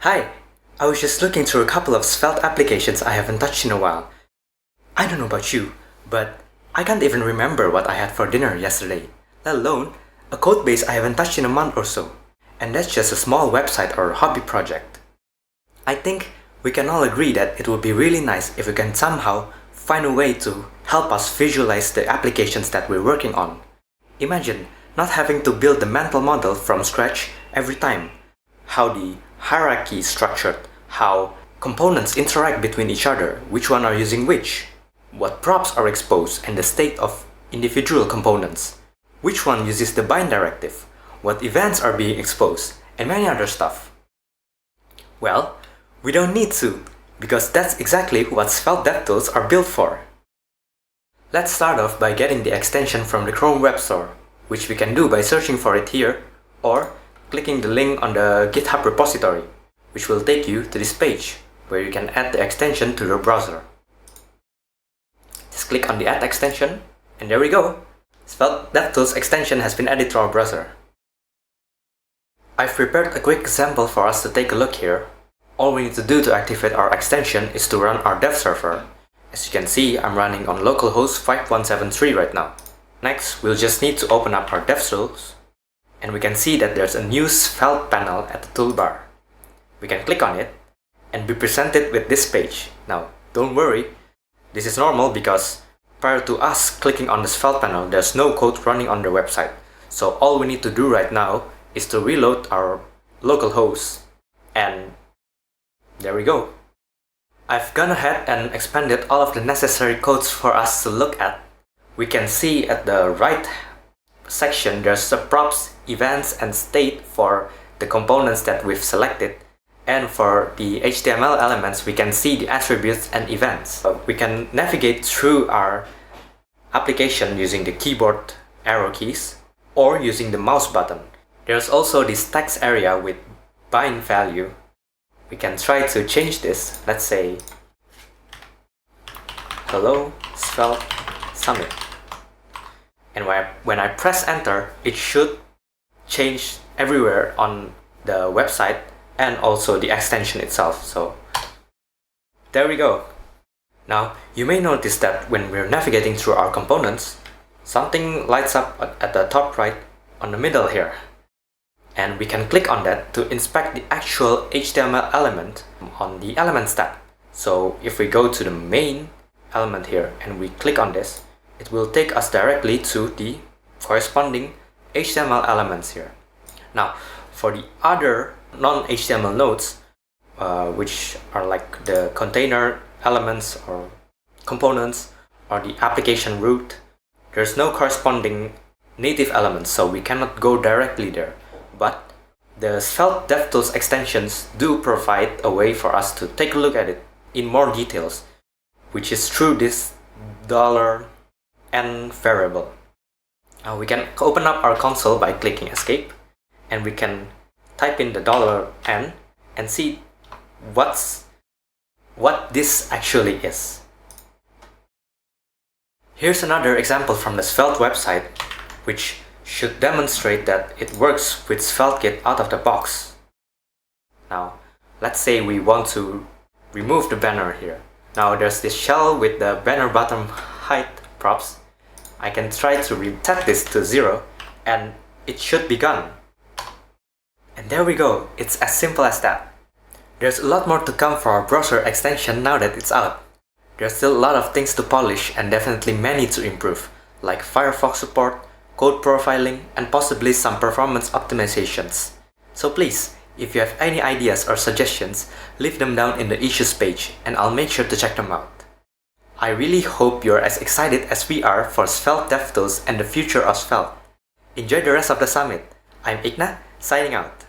Hi! I was just looking through a couple of Svelte applications I haven't touched in a while. I don't know about you, but I can't even remember what I had for dinner yesterday, let alone a codebase I haven't touched in a month or so. And that's just a small website or hobby project. I think we can all agree that it would be really nice if we can somehow find a way to help us visualize the applications that we're working on. Imagine not having to build the mental model from scratch every time. How the hierarchy is structured, how components interact between each other, which one are using which, what props are exposed and the state of individual components, which one uses the bind directive, what events are being exposed, and many other stuff. Well, we don't need to, because that's exactly what Svelte Devtools are built for. Let's start off by getting the extension from the Chrome Web Store, which we can do by searching for it here, or clicking the link on the GitHub repository, which will take you to this page, where you can add the extension to your browser. Just click on the Add extension, and there we go! Svelte Devtools extension has been added to our browser. I've prepared a quick example for us to take a look here. All we need to do to activate our extension is to run our dev server. As you can see, I'm running on localhost 5173 right now. Next, we'll just need to open up our DevTools, and we can see that there's a new Svelte panel at the toolbar. We can click on it and be presented with this page. Now, don't worry, this is normal because prior to us clicking on the Svelte panel, there's no code running on the website. So all we need to do right now is to reload our localhost, and there we go. I've gone ahead and expanded all of the necessary codes for us to look at. We can see at the right section there's the props, events, and state for the components that we've selected, and for the HTML elements we can see the attributes and events. We can navigate through our application using the keyboard arrow keys or using the mouse button. There's also this text area with bind value. We can try to change this. Let's say hello Svelte Summit. And when I press enter, it should change everywhere on the website and also the extension itself. So there we go. Now you may notice that when we're navigating through our components, something lights up at the top right on the middle here. And we can click on that to inspect the actual HTML element on the Elements tab. So if we go to the main element here and we click on this, it will take us directly to the corresponding HTML elements here. Now, for the other non-HTML nodes, which are like the container elements or components or the application root, there's no corresponding native elements, so we cannot go directly there. But the Svelte Devtools extensions do provide a way for us to take a look at it in more details, which is through this $n variable. We can open up our console by clicking escape, and we can type in the $n and see what this actually is. Here's another example from the Svelte website, which should demonstrate that it works with SvelteKit out of the box. Now, let's say we want to remove the banner here. Now there's this shell with the banner bottom height props, I can try to reset this to 0 and it should be gone. And there we go, it's as simple as that. There's a lot more to come for our browser extension now that it's out. There's still a lot of things to polish and definitely many to improve, like Firefox support, code profiling, and possibly some performance optimizations. So please, if you have any ideas or suggestions, leave them down in the issues page and I'll make sure to check them out. I really hope you're as excited as we are for Svelte Devtools and the future of Svelte. Enjoy the rest of the summit. I'm Igna, signing out.